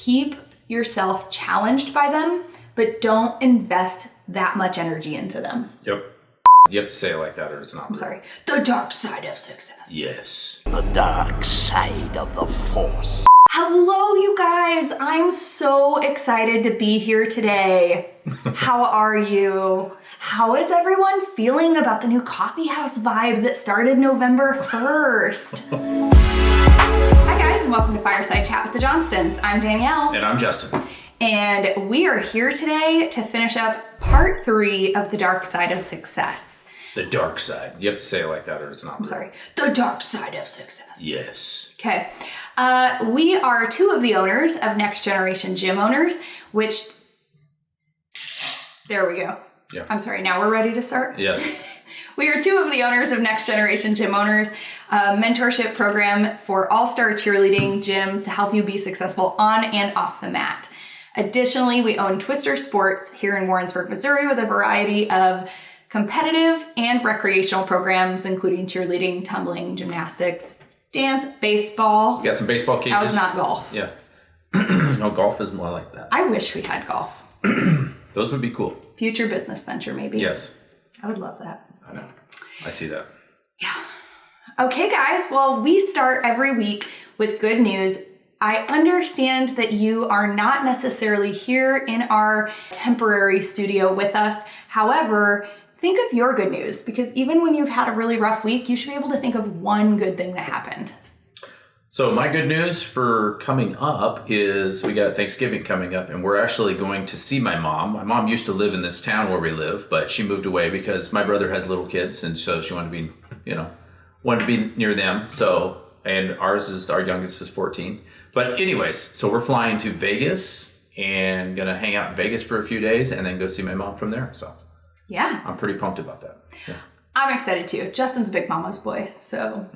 keep yourself challenged by them, but don't invest that much energy into them. Yep. You have to say it like that or it's not. I'm sorry. The dark side of success. Yes. The dark side of the force. Hello, you guys. I'm so excited to be here today. How are you? How is everyone feeling about the new coffee house vibe that started November 1st? Hi guys, and welcome to Fireside Chat with the Johnstons. I'm Danielle. And I'm Justin. And we are here today to finish up part 3 of the dark side of success. The dark side. You have to say it like that or it's not. I'm sorry. The dark side of success. Yes. Okay. We are 2 of the owners of Next Generation Gym Owners, which, there we go. Yeah. I'm sorry, now we're ready to start? Yes. We are 2 of the owners of Next Generation Gym Owners, a mentorship program for all-star cheerleading gyms to help you be successful on and off the mat. Additionally, we own Twister Sports here in Warrensburg, Missouri, with a variety of competitive and recreational programs, including cheerleading, tumbling, gymnastics, dance, baseball. You got some baseball cages? That was not golf. Yeah. No, golf is more like that. I wish we had golf. Those would be cool. Future business venture, maybe. Yes. I would love that. I know. I see that. Yeah. Okay, guys. Well, we start every week with good news. I understand that you are not necessarily here in our temporary studio with us. However, think of your good news, because even when you've had a really rough week, you should be able to think of one good thing that happened. So my good news for coming up is we got Thanksgiving coming up, and we're actually going to see my mom. My mom used to live in this town where we live, but she moved away because my brother has little kids, and so she wanted to be, near them. So, and our youngest is 14. But anyways, so we're flying to Vegas and gonna hang out in Vegas for a few days, and then go see my mom from there. So yeah, I'm pretty pumped about that. Yeah. I'm excited too. Justin's a big mama's boy, so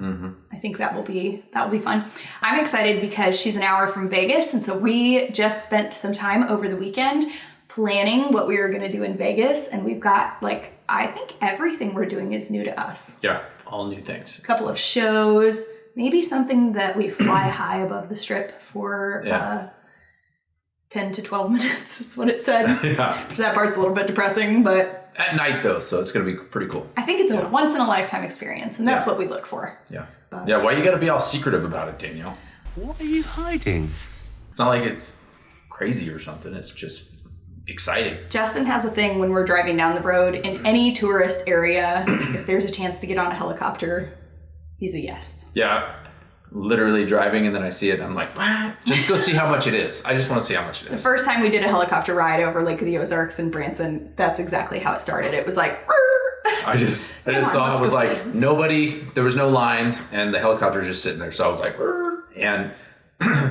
I think that will be fun. I'm excited because she's an hour from Vegas, and so we just spent some time over the weekend planning what we were going to do in Vegas, and we've got I think everything we're doing is new to us. Yeah, all new things. A couple of shows, maybe something that we fly high above the strip for 10 to 12 minutes is what it said. Yeah. That part's a little bit depressing, but at night though, so it's going to be pretty cool. I think it's a once in a lifetime experience, and that's what we look for. Yeah. Yeah, why you got to be all secretive about it, Danielle? What are you hiding? It's not like it's crazy or something. It's just exciting. Justin has a thing when we're driving down the road in any tourist area, if there's a chance to get on a helicopter, he's a yes. Yeah. Literally driving, and then I see it, I'm like, what? Just go see how much it is. I just want to see how much it is. The first time we did a helicopter ride over Lake of the Ozarks in Branson, that's exactly how it started. It was like, I just saw it was like nobody, there was no lines, and the helicopter was just sitting there. So I was like, and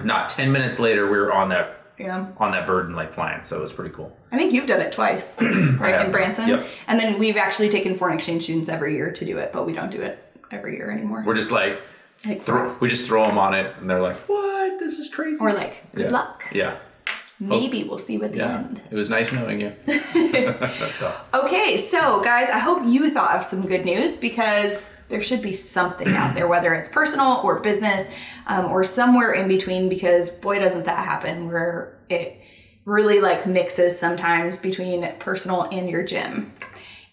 not 10 minutes later, we were on that bird and like flying. So it was pretty cool. I think you've done it twice, right, in Branson. Yep. And then we've actually taken foreign exchange students every year to do it, but we don't do it every year anymore. We're just like, we just throw them on it, and they're like, what? This is crazy. Or like, good luck. Yeah. Maybe we'll see you at the end. It was nice knowing you. That's all. Okay, so guys, I hope you thought of some good news, because there should be something out there, whether it's personal or business, or somewhere in between, because boy, doesn't that happen, where it really mixes sometimes between personal and your gym.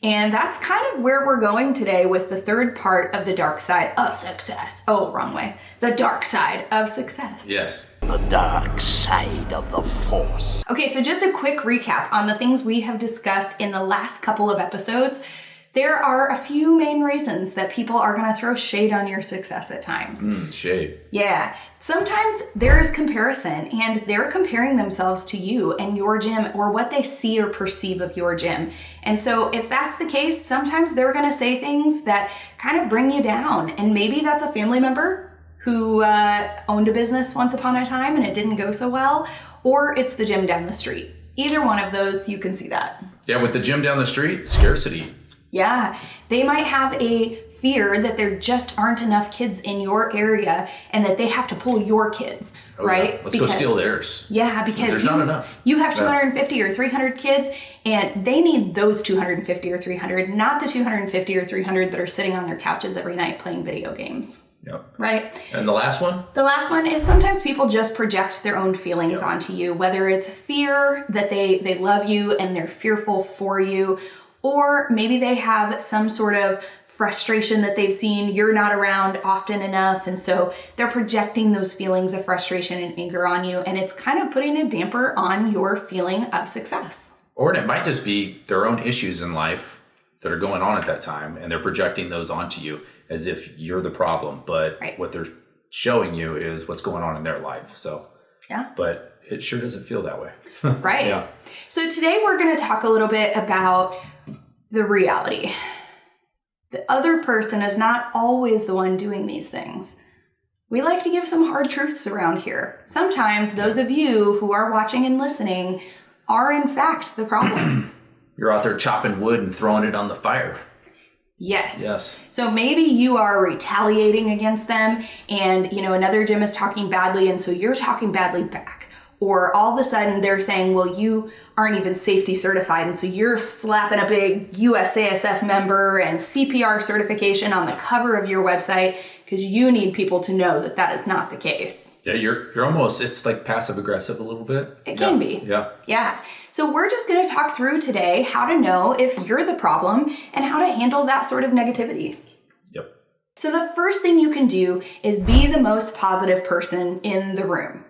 And that's kind of where we're going today with the third part of the dark side of success. Oh, wrong way. The dark side of success. Yes. The dark side of the force. Okay, so just a quick recap on the things we have discussed in the last couple of episodes. There are a few main reasons that people are going to throw shade on your success at times. Shade. Yeah. Sometimes there is comparison, and they're comparing themselves to you and your gym, or what they see or perceive of your gym. And so if that's the case, sometimes they're going to say things that kind of bring you down. And maybe that's a family member who owned a business once upon a time and it didn't go so well, or it's the gym down the street. Either one of those, you can see that. Yeah, with the gym down the street, scarcity. Yeah, they might have a fear that there just aren't enough kids in your area and that they have to pull your kids, right? Yeah. Let's go steal theirs. Yeah, because there's not enough. You have 250 or 300 kids, and they need those 250 or 300, not the 250 or 300 that are sitting on their couches every night playing video games. Yep. Right? And the last one? The last one is sometimes people just project their own feelings onto you, whether it's fear that they love you and they're fearful for you, or maybe they have some sort of frustration that they've seen you're not around often enough, and so they're projecting those feelings of frustration and anger on you, and it's kind of putting a damper on your feeling of success. Or it might just be their own issues in life that are going on at that time, and they're projecting those onto you as if you're the problem, but what they're showing you is what's going on in their life. So, but it sure doesn't feel that way. Right. Yeah. So today we're going to talk a little bit about the reality. The other person is not always the one doing these things. We like to give some hard truths around here. Sometimes those of you who are watching and listening are in fact the problem. You're out there chopping wood and throwing it on the fire. Yes. Yes. So maybe you are retaliating against them and, another gym is talking badly and so you're talking badly back. Or all of a sudden they're saying, well, you aren't even safety certified. And so you're slapping a big USASF member and CPR certification on the cover of your website because you need people to know that that is not the case. Yeah, you're almost, it's like passive aggressive a little bit. It can be. Yeah. Yeah. So we're just going to talk through today how to know if you're the problem and how to handle that sort of negativity. Yep. So the first thing you can do is be the most positive person in the room.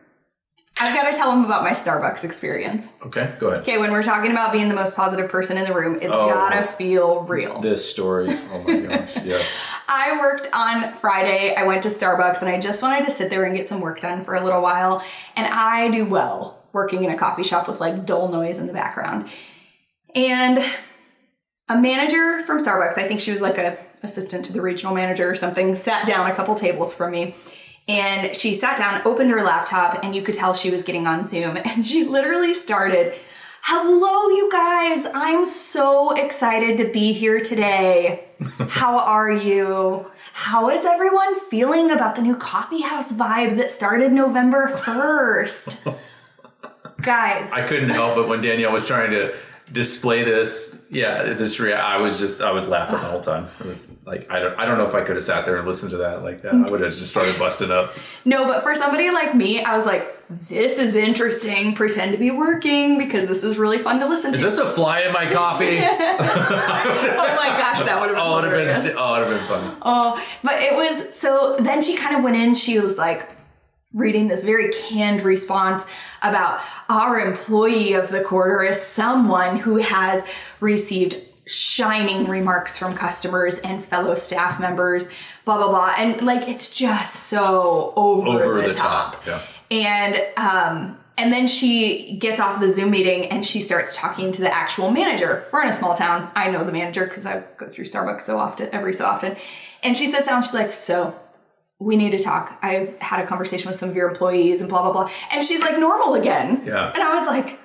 I've got to tell them about my Starbucks experience. Okay, go ahead. Okay, when we're talking about being the most positive person in the room, it's gotta feel real. This story, oh my gosh, yes. I worked on Friday. I went to Starbucks and I just wanted to sit there and get some work done for a little while. And I do well working in a coffee shop with like dull noise in the background. And a manager from Starbucks, I think she was like an assistant to the regional manager or something, sat down a couple tables from me. And she sat down, opened her laptop, and you could tell she was getting on Zoom. And she literally started, "Hello, you guys. I'm so excited to be here today. How are you? How is everyone feeling about the new coffee house vibe that started November 1st? Guys. I couldn't help it when Danielle was trying to display this. I was laughing the whole time. It was like, I don't know if I could have sat there and listened to that like that. I would have just started busting up. No, but for somebody like me, I was like, this is interesting. Pretend to be working because this is really fun to listen to. Is this a fly in my coffee? Oh my gosh, that would have been hilarious. It would have been funny. Oh, but it was, so then she kind of went in, she was like, reading this very canned response about our employee of the quarter is someone who has received shining remarks from customers and fellow staff members, blah, blah, blah. And like, it's just so over the top. Yeah. And then she gets off the Zoom meeting and she starts talking to the actual manager. We're in a small town. I know the manager because I go through Starbucks every so often. And she sits down, she's like, so we need to talk. I've had a conversation with some of your employees and blah, blah, blah. And she's like normal again. Yeah. And I was like,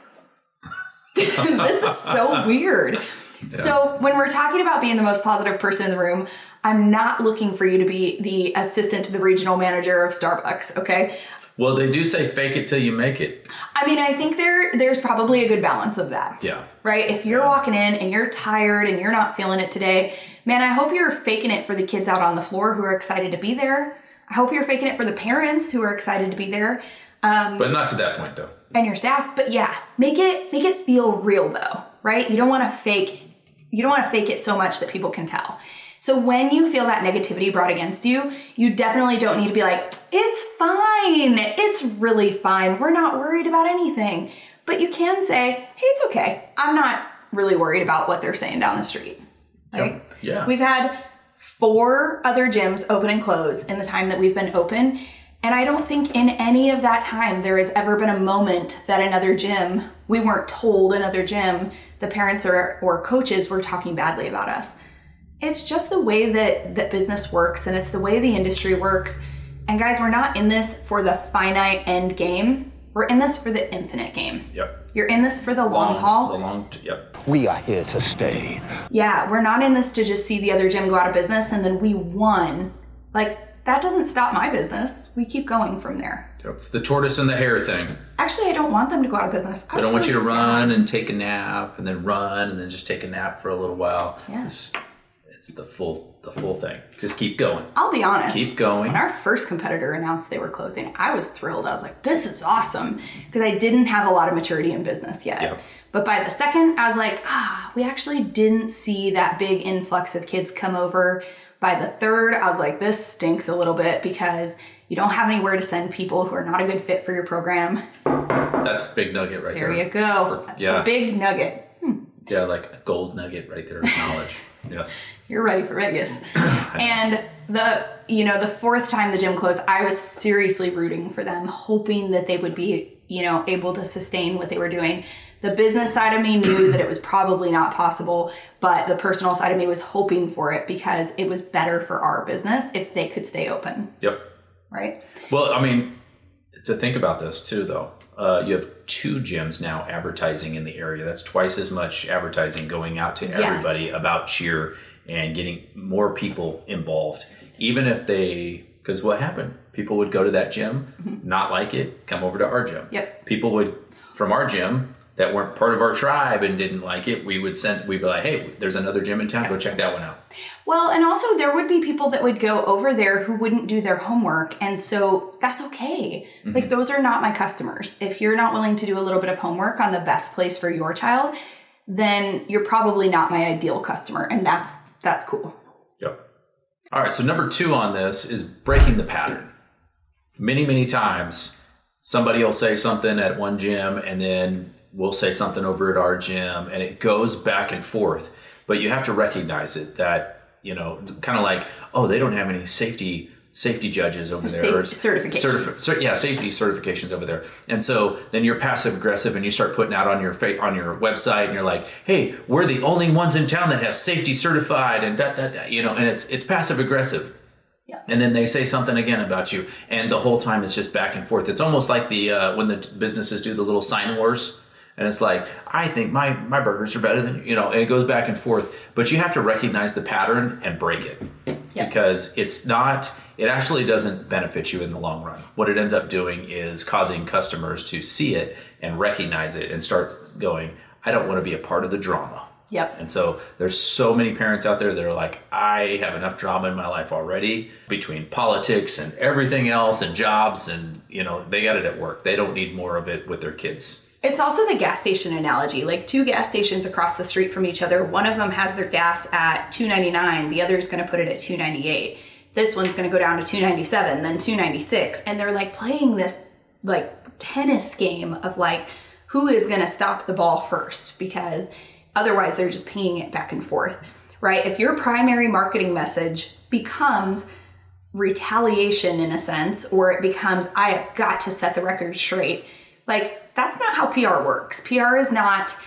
this is so weird. Yeah. So when we're talking about being the most positive person in the room, I'm not looking for you to be the assistant to the regional manager of Starbucks, okay? Well, they do say fake it till you make it. I mean, I think there's probably a good balance of that. Yeah. Right? If you're walking in and you're tired and you're not feeling it today, man, I hope you're faking it for the kids out on the floor who are excited to be there. I hope you're faking it for the parents who are excited to be there. But not to that point, though. And your staff. But yeah, make it feel real, though, right? You don't want to fake it so much that people can tell. So when you feel that negativity brought against you, you definitely don't need to be like, it's fine. It's really fine. We're not worried about anything. But you can say, hey, it's okay. I'm not really worried about what they're saying down the street. Right? Yep. Yeah. We've had 4 other gyms open and close in the time that we've been open. And I don't think in any of that time there has ever been a moment that we weren't told another gym, the parents or coaches were talking badly about us. It's just the way that business works and it's the way the industry works. And guys, we're not in this for the finite end game. We're in this for the infinite game. Yep. You're in this for the long haul. Yep. We are here to stay. Yeah, we're not in this to just see the other gym go out of business and then we won. Like, that doesn't stop my business. We keep going from there. Yep. It's the tortoise and the hare thing. Actually, I don't want them to go out of business. I don't want you to run and take a nap and then run and then just take a nap for a little while. Yeah. it's the full thing. Just keep going. I'll be honest. Keep going. When our first competitor announced they were closing, I was thrilled. I was like, this is awesome. Because I didn't have a lot of maturity in business yet. Yep. But by the second, I was like, we actually didn't see that big influx of kids come over. By the third, I was like, this stinks a little bit because you don't have anywhere to send people who are not a good fit for your program. That's a big nugget right there. There you go. A big nugget. Yeah, like a gold nugget right there of knowledge. Yes. You're ready for Vegas. And the fourth time the gym closed, I was seriously rooting for them, hoping that they would be, able to sustain what they were doing. The business side of me knew that it was probably not possible, but the personal side of me was hoping for it because it was better for our business if they could stay open. Yep. Right? Well, I mean, to think about this too, though, you have 2 gyms now advertising in the area. That's twice as much advertising going out to everybody about cheer and getting more people involved. Even if because what happened? People would go to that gym, not like it, come over to our gym. Yep. People would, from our gym, that weren't part of our tribe and didn't like it, we'd be like, hey, there's another gym in town, go check that one out. Well, and also there would be people that would go over there who wouldn't do their homework. And so that's okay. Mm-hmm. Like, those are not my customers. If you're not willing to do a little bit of homework on the best place for your child, then you're probably not my ideal customer. And that's cool. Yep. All right. So number 2 on this is breaking the pattern. Many, many times somebody will say something at one gym and then we'll say something over at our gym and it goes back and forth, but you have to recognize it that, kind of like, oh, they don't have any safety judges over there. Certifications. Safety certifications over there. And so then you're passive aggressive and you start putting out on your website and you're like, hey, we're the only ones in town that have safety certified and and it's passive aggressive. Yeah. And then they say something again about you and the whole time it's just back and forth. It's almost like when the businesses do the little sign wars. And it's like, I think my burgers are better than, and it goes back and forth. But you have to recognize the pattern and break it. Yep. Because it actually doesn't benefit you in the long run. What it ends up doing is causing customers to see it and recognize it and start going, I don't want to be a part of the drama. Yep. And so there's so many parents out there that are like, I have enough drama in my life already between politics and everything else and jobs and, they got it at work. They don't need more of it with their kids. It's also the gas station analogy, like 2 gas stations across the street from each other. One of them has their gas at $2.99. The other is going to put it at $2.98. This one's going to go down to $2.97, then $2.96. And they're like playing this like tennis game of like, who is going to stop the ball first? Because otherwise they're just pinging it back and forth, right? If your primary marketing message becomes retaliation in a sense, or it becomes, I have got to set the record straight, like, that's not how PR works. PR is not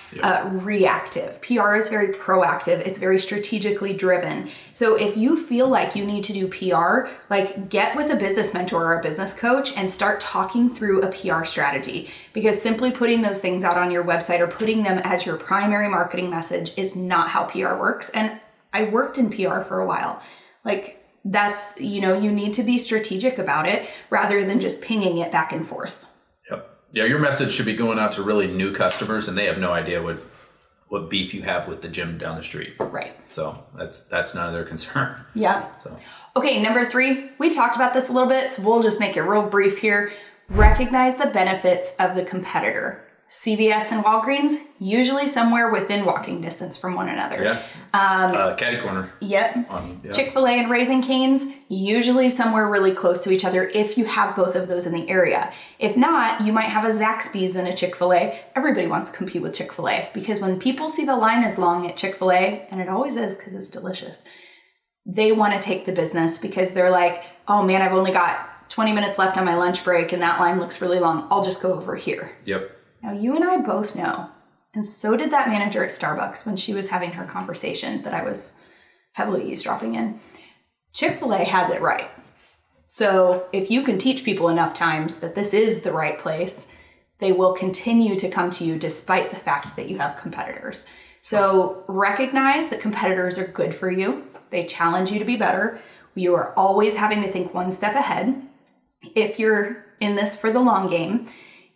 reactive. PR is very proactive. It's very strategically driven. So if you feel like you need to do PR, like, get with a business mentor or a business coach and start talking through a PR strategy, because simply putting those things out on your website or putting them as your primary marketing message is not how PR works. And I worked in PR for a while. Like, that's, you need to be strategic about it rather than just pinging it back and forth. Yeah, your message should be going out to really new customers, and they have no idea what beef you have with the gym down the street. Right. So that's none of their concern. Yeah. So. Okay, number 3, we talked about this a little bit, so we'll just make it real brief here. Recognize the benefits of the competitor. CVS and Walgreens, usually somewhere within walking distance from one another. Yeah. Catty corner. Yep. Chick-fil-A and Raising Cane's, usually somewhere really close to each other if you have both of those in the area. If not, you might have a Zaxby's and a Chick-fil-A. Everybody wants to compete with Chick-fil-A because when people see the line is long at Chick-fil-A, and it always is because it's delicious, they want to take the business because they're like, oh man, I've only got 20 minutes left on my lunch break and that line looks really long. I'll just go over here. Yep. Now, you and I both know, and so did that manager at Starbucks when she was having her conversation that I was heavily eavesdropping in. Chick-fil-A has it right. So if you can teach people enough times that this is the right place, they will continue to come to you despite the fact that you have competitors. So recognize that competitors are good for you. They challenge you to be better. You are always having to think one step ahead if you're in this for the long game.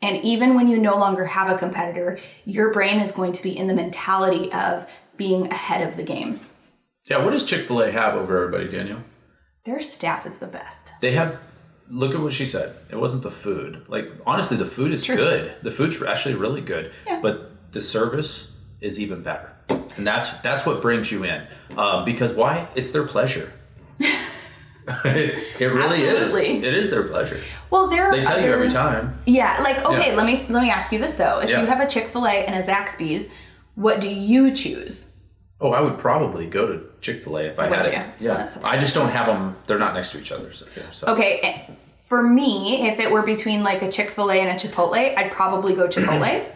And even when you no longer have a competitor, your brain is going to be in the mentality of being ahead of the game. Yeah, what does Chick-fil-A have over everybody, Danielle? Their staff is the best. They have, look at what she said. It wasn't the food. Like, honestly, the food is good. The food's actually really good. Yeah. But the service is even better. And that's what brings you in. Because why? It's their pleasure. It really Absolutely. is. It is their pleasure. Well, they tell you every time. Yeah, like, okay, let me ask you this though. If you have a Chick-fil-A and a Zaxby's, what do you choose? Oh, I would probably go to Chick-fil-A if I had it. Yeah. Well, I just don't have them. They're not next to each other. So. Okay. For me, if it were between like a Chick-fil-A and a Chipotle, I'd probably go Chipotle.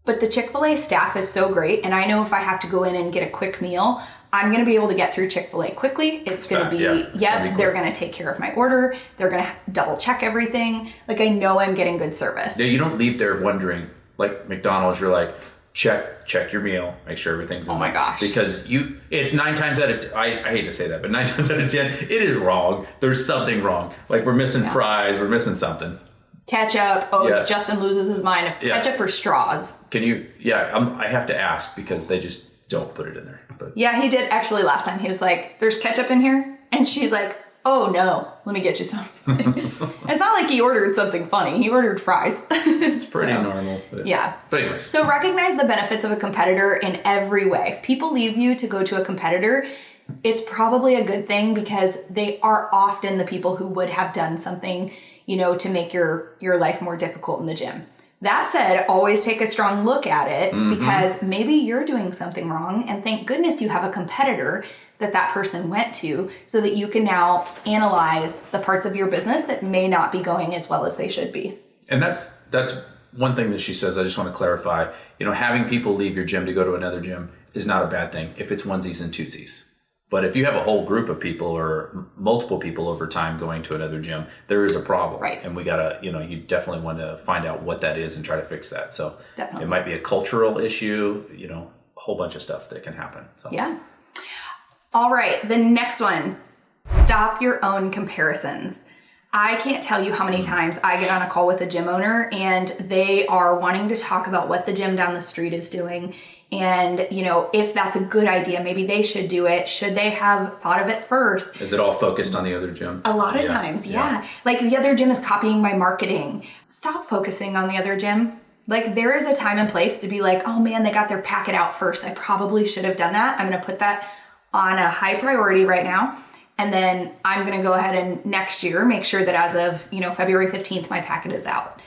But the Chick-fil-A staff is so great. And I know if I have to go in and get a quick meal, I'm going to be able to get through Chick-fil-A quickly. It's going to be, they're going to take care of my order. They're going to double check everything. Like, I know I'm getting good service. Yeah, you don't leave there wondering, like McDonald's, you're like, check your meal, make sure everything's in my gosh. Because it's 9 times out of I hate to say that, but 9 times out of 10, it is wrong. There's something wrong. Like, we're missing fries, we're missing something. Ketchup. Oh, yes. Justin loses his mind. Ketchup or straws. Can you, I have to ask because they just don't put it in there. But. Yeah, he did actually last time. He was like, there's ketchup in here? And she's like, oh no, let me get you some. It's not like he ordered something funny. He ordered fries. It's pretty normal. But, yeah. But anyways. So recognize the benefits of a competitor in every way. If people leave you to go to a competitor, it's probably a good thing because they are often the people who would have done something, to make your life more difficult in the gym. That said, always take a strong look at it because maybe you're doing something wrong, and thank goodness you have a competitor that person went to so that you can now analyze the parts of your business that may not be going as well as they should be. And that's one thing that she says, I just want to clarify, having people leave your gym to go to another gym is not a bad thing if it's onesies and twosies. But if you have a whole group of people or multiple people over time going to another gym, there is a problem. Right. And we gotta, you definitely want to find out what that is and try to fix that. So definitely. It might be a cultural issue, a whole bunch of stuff that can happen. So. Yeah. All right. The next one, stop your own comparisons. I can't tell you how many times I get on a call with a gym owner and they are wanting to talk about what the gym down the street is doing. And, if that's a good idea, maybe they should do it. Should they have thought of it first? Is it all focused on the other gym? A lot of times, yeah. Like, the other gym is copying my marketing. Stop focusing on the other gym. Like, there is a time and place to be like, oh man, they got their packet out first. I probably should have done that. I'm going to put that on a high priority right now. And then I'm going to go ahead and next year make sure that as of, February 15th, my packet is out.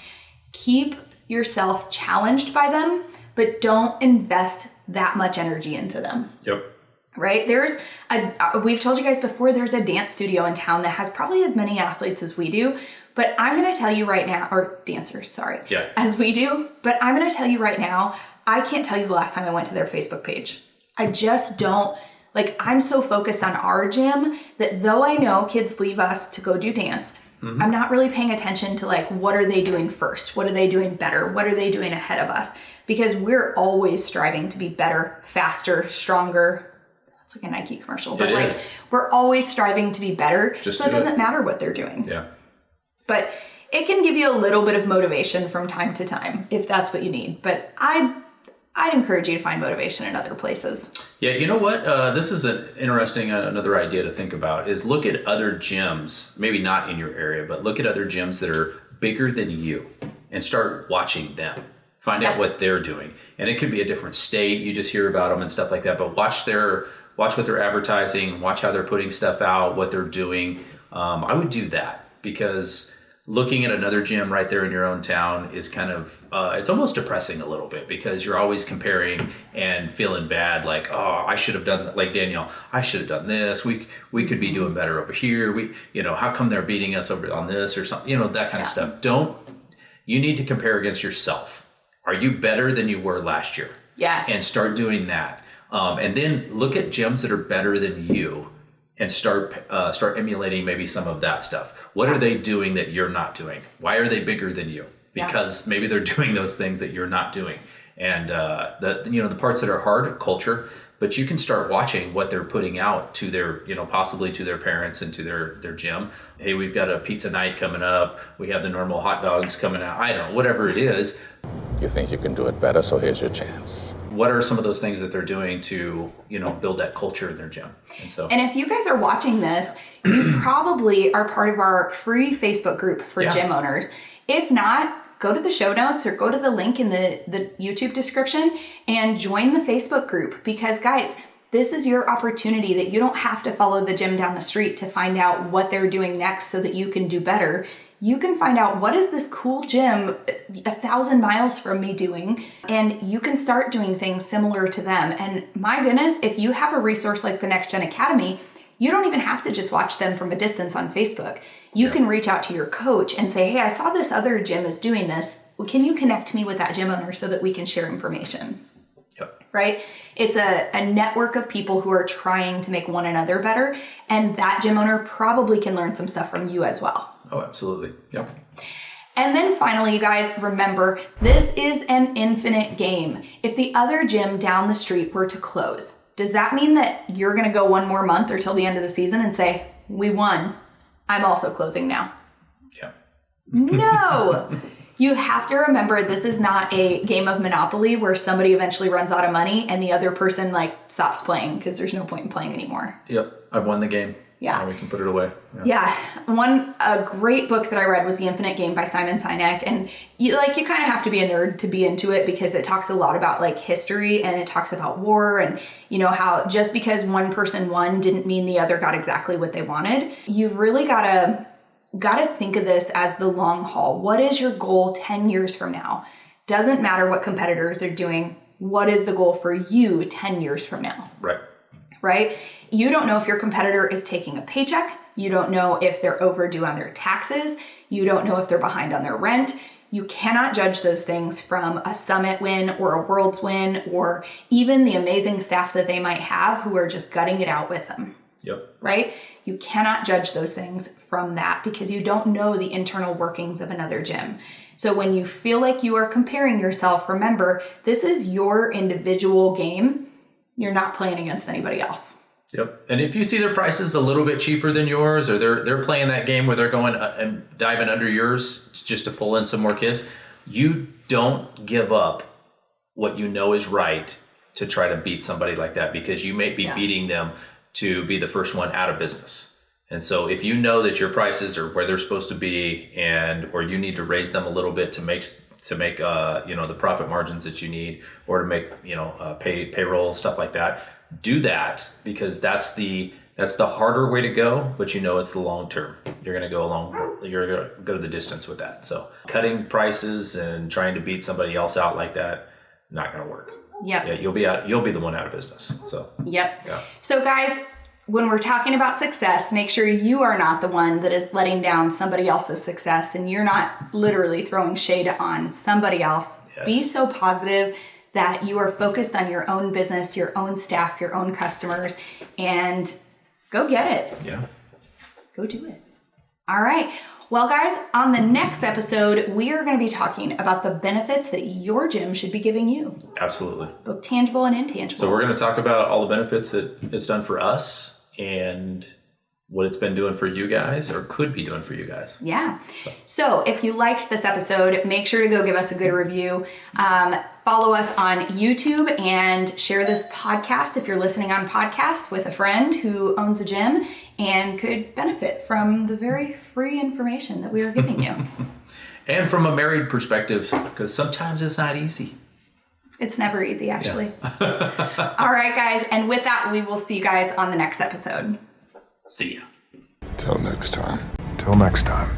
Keep yourself challenged by them, but don't invest that much energy into them. Yep. Right? We've told you guys before, there's a dance studio in town that has probably as many athletes as we do, but I'm going to tell you right now, or dancers, sorry, as we do, but I'm going to tell you right now, I can't tell you the last time I went to their Facebook page. I just don't, I'm so focused on our gym that though I know kids leave us to go do dance, I'm not really paying attention to what are they doing first? What are they doing better? What are they doing ahead of us? Because we're always striving to be better, faster, stronger. That's like a Nike commercial, but we're always striving to be better. So it doesn't matter what they're doing. Yeah. But it can give you a little bit of motivation from time to time if that's what you need. But I'd encourage you to find motivation in other places. Yeah, you know what? This is an interesting, another idea to think about is look at other gyms, maybe not in your area, but look at other gyms that are bigger than you and start watching them. Find out what they're doing. And it could be a different state. You just hear about them and stuff like that, but watch what they're advertising, watch how they're putting stuff out, what they're doing. I would do that because looking at another gym right there in your own town is kind of, it's almost depressing a little bit because you're always comparing and feeling bad. Like, oh, I should have done that. Like Danielle, I should have done this. We could be doing better over here. How come they're beating us over on this or something, that kind of stuff. You need to compare against yourself. Are you better than you were last year? Yes. And start doing that. And then look at gyms that are better than you and start emulating maybe some of that stuff. What are they doing that you're not doing? Why are they bigger than you? Because maybe they're doing those things that you're not doing. And the parts that are hard, culture, but you can start watching what they're putting out to their, possibly to their parents and to their gym. Hey, we've got a pizza night coming up. We have the normal hot dogs coming out. I don't know, whatever it is. You think you can do it better, so here's your chance. What are some of those things that they're doing to, build that culture in their gym? And if you guys are watching this, you probably are part of our free Facebook group for gym owners. If not, go to the show notes or go to the link in the YouTube description and join the Facebook group, because guys, this is your opportunity that you don't have to follow the gym down the street to find out what they're doing next so that you can do better. You can find out what is this cool gym 1,000 miles from me doing, and you can start doing things similar to them. And my goodness, if you have a resource like the Next Gen Academy, you don't even have to just watch them from a distance on Facebook. You can reach out to your coach and say, hey, I saw this other gym is doing this. Can you connect me with that gym owner so that we can share information? Yep. Right? It's a network of people who are trying to make one another better. And that gym owner probably can learn some stuff from you as well. Oh, absolutely. Yep. And then finally, you guys, remember, this is an infinite game. If the other gym down the street were to close, does that mean that you're going to go one more month or till the end of the season and say, we won, I'm also closing now? Yeah. No. You have to remember, this is not a game of Monopoly where somebody eventually runs out of money and the other person stops playing because there's no point in playing anymore. Yep. I've won the game. Yeah. Now we can put it away. Yeah. A great book that I read was The Infinite Game by Simon Sinek. And you kind of have to be a nerd to be into it, because it talks a lot about history, and it talks about war, and how just because one person won didn't mean the other got exactly what they wanted. You've really got to think of this as the long haul. What is your goal 10 years from now? Doesn't matter what competitors are doing. What is the goal for you 10 years from now? Right? You don't know if your competitor is taking a paycheck. You don't know if they're overdue on their taxes. You don't know if they're behind on their rent. You cannot judge those things from a summit win or a world's win, or even the amazing staff that they might have who are just gutting it out with them. Yep. Right? You cannot judge those things from that, because you don't know the internal workings of another gym. So when you feel like you are comparing yourself, remember, this is your individual game. You're not playing against anybody else. Yep. And if you see their prices a little bit cheaper than yours, or they're playing that game where they're going and diving under yours just to pull in some more kids, you don't give up what you know is right to try to beat somebody like that, because you may be beating them to be the first one out of business. And so if you know that your prices are where they're supposed to be, or you need to raise them a little bit to make the profit margins that you need, or to make payroll, stuff like that, do that, because that's the harder way to go, but it's the long term. You're going to go the distance with that. So cutting prices and trying to beat somebody else out like that, not going to work. Yep. Yeah, you'll be the one out of business. So yep. Yeah. So guys, when we're talking about success, make sure you are not the one that is letting down somebody else's success, and you're not literally throwing shade on somebody else. Yes. Be so positive that you are focused on your own business, your own staff, your own customers, and go get it. Yeah. Go do it. All right. Well, guys, on the next episode, we are going to be talking about the benefits that your gym should be giving you. Absolutely. Both tangible and intangible. So we're going to talk about all the benefits that it's done for us and what it's been doing for you guys, or could be doing for you guys. Yeah. So if you liked this episode, make sure to go give us a good review. Follow us on YouTube and share this podcast if you're listening on podcast with a friend who owns a gym and could benefit from the very free information that we are giving you. And from a married perspective, because sometimes it's not easy. It's never easy, actually. Yeah. All right, guys. And with that, we will see you guys on the next episode. See ya. Till next time. Till next time.